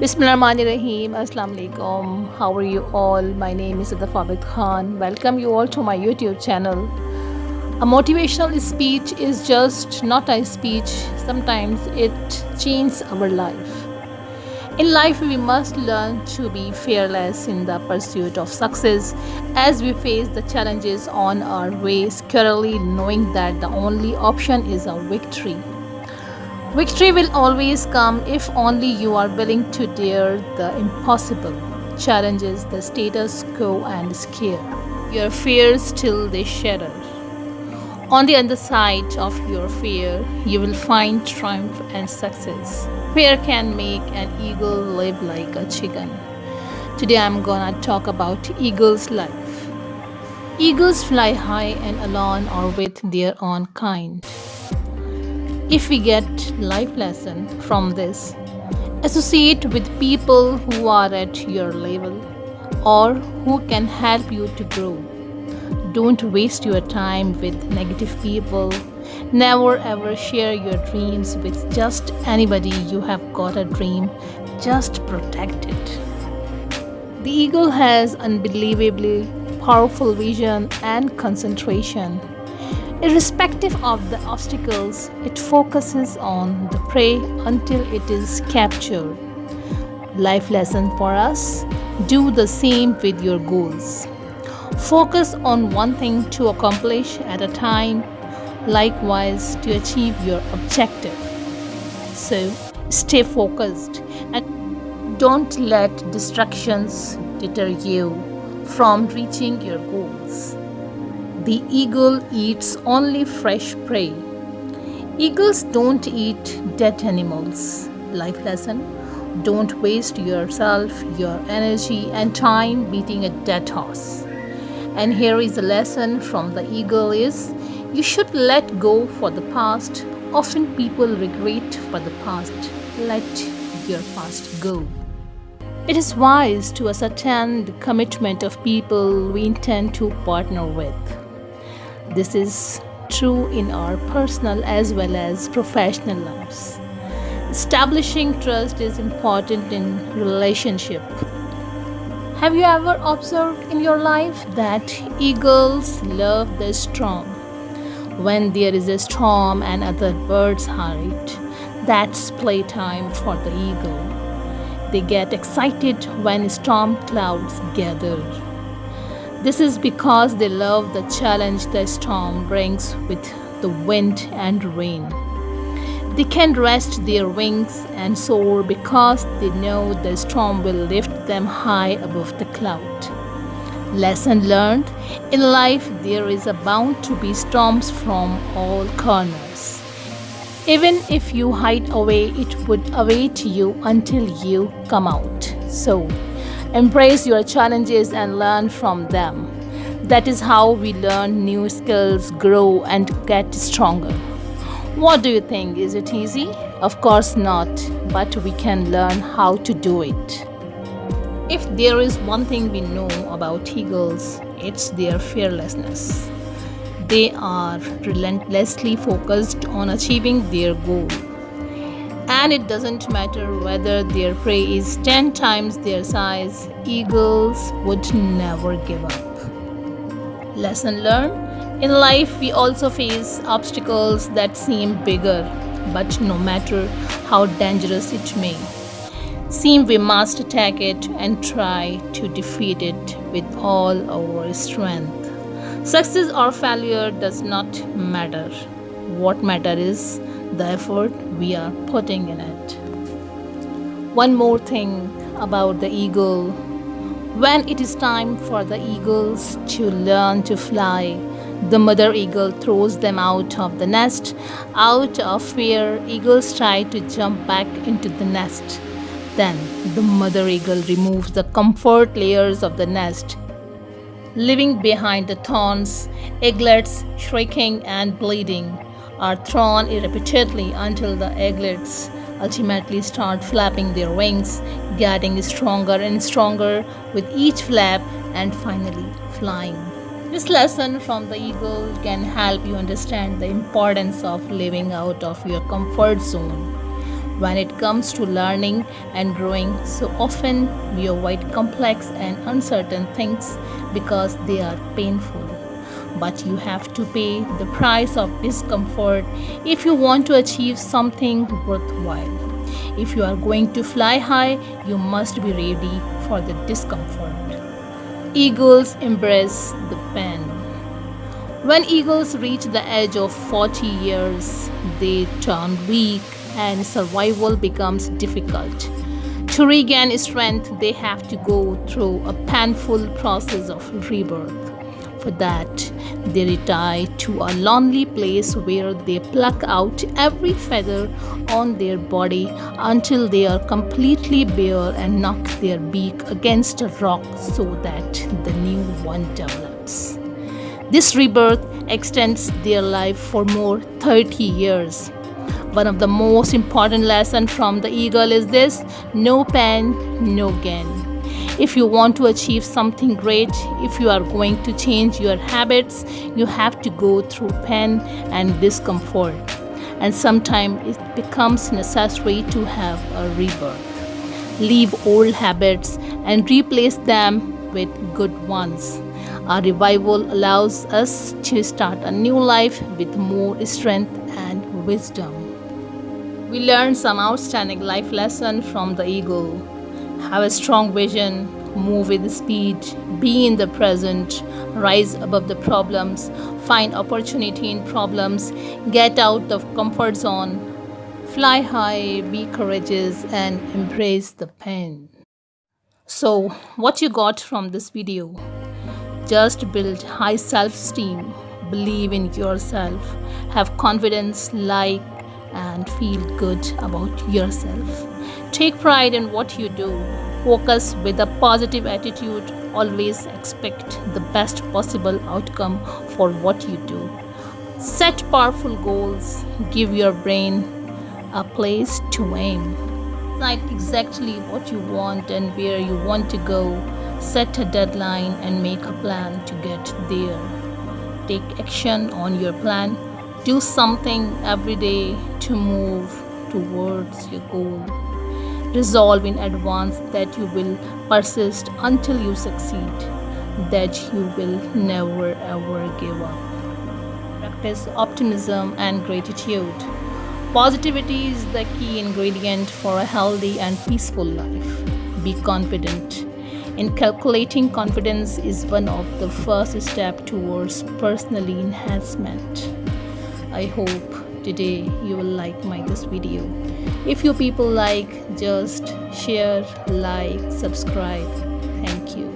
Bismillahirrahmanirrahim. Assalamu alaikum. How are you all? My name is Sada Fabit Khan. Welcome you all to my YouTube channel. A motivational speech is just not a speech. Sometimes it changes our life. In life, we must learn to be fearless in the pursuit of success as we face the challenges on our way, securely knowing that the only option is a victory. Victory will always come if only you are willing to dare the impossible, challenges the status quo and scare your fears till they shatter. On the other side of your fear, you will find triumph and success. Fear can make an eagle live like a chicken. Today I'm gonna talk about eagle's life. Eagles fly high and alone or with their own kind. If we get life lesson from this, associate with people who are at your level or who can help you to grow. Don't waste your time with negative people. Never ever share your dreams with just anybody. You have got a dream, just protect it. The eagle has unbelievably powerful vision and concentration. Irrespective of the obstacles, it focuses on the prey until it is captured. Life lesson for us: do the same with your goals. Focus on one thing to accomplish at a time, likewise to achieve your objective. So, stay focused and don't let distractions deter you from reaching your goals. The eagle eats only fresh prey. Eagles don't eat dead animals. Life lesson: don't waste yourself, your energy, and time beating a dead horse. And here is a lesson from the eagle is you should let go for the past. Often people regret for the past. Let your past go. It is wise to ascertain the commitment of people we intend to partner with. This is true in our personal as well as professional lives. Establishing trust is important in relationship. Have you ever observed in your life that eagles love the storm? When there is a storm and other birds hide, that's playtime for the eagle. They get excited when storm clouds gather. This is because they love the challenge the storm brings with the wind and rain. They can rest their wings and soar because they know the storm will lift them high above the cloud. Lesson learned: in life there is bound to be storms from all corners. Even if you hide away, it would await you until you come out. So, embrace your challenges and learn from them. That is how we learn new skills, grow, and get stronger. What do you think? Is it easy? Of course not, but we can learn how to do it. If there is one thing we know about eagles, it's their fearlessness. They are relentlessly focused on achieving their goal. And it doesn't matter whether their prey is 10 times their size, eagles would never give up. Lesson learned: in life we also face obstacles that seem bigger, but no matter how dangerous it may seem, we must attack it and try to defeat it with all our strength. Success or failure does not matter. What matters is the effort we are putting in it. One more thing about the eagle: when it is time for the eagles to learn to fly, the mother eagle throws them out of the nest. Out of fear, eagles try to jump back into the nest. Then the mother eagle removes the comfort layers of the nest, leaving behind the thorns. Eaglets, shrieking and bleeding, are thrown repeatedly until the eaglets ultimately start flapping their wings, getting stronger and stronger with each flap, and finally flying. This lesson from the eagle can help you understand the importance of living out of your comfort zone. When it comes to learning and growing, so often we avoid complex and uncertain things because they are painful. But you have to pay the price of discomfort if you want to achieve something worthwhile. If you are going to fly high, you must be ready for the discomfort. Eagles embrace the pain. When eagles reach the age of 40 years, they turn weak and survival becomes difficult. To regain strength, they have to go through a painful process of rebirth. For that, they retire to a lonely place where they pluck out every feather on their body until they are completely bare and knock their beak against a rock so that the new one develops. This rebirth extends their life for more 30 years. One of the most important lessons from the eagle is this: no pain, no gain. If you want to achieve something great, if you are going to change your habits, you have to go through pain and discomfort. And sometimes it becomes necessary to have a rebirth. Leave old habits and replace them with good ones. Our revival allows us to start a new life with more strength and wisdom. We learn some outstanding life lessons from the eagle. Have a strong vision, move with speed, be in the present, rise above the problems, find opportunity in problems, get out of comfort zone, fly high, be courageous, and embrace the pain. So, what you got from this video? Just build high self-esteem, believe in yourself, have confidence, like and feel good about yourself. Take pride in what you do. Focus with a positive attitude. Always expect the best possible outcome for what you do. Set powerful goals. Give your brain a place to aim. Decide exactly what you want and where you want to go. Set a deadline and make a plan to get there. Take action on your plan. Do something every day to move towards your goal. Resolve in advance that you will persist until you succeed, that you will never ever give up. Practice optimism and gratitude. Positivity is the key ingredient for a healthy and peaceful life. Be confident. Inculcating confidence is one of the first steps towards personal enhancement. I hope today you will like this video. If you people like, just share, like, subscribe. Thank you.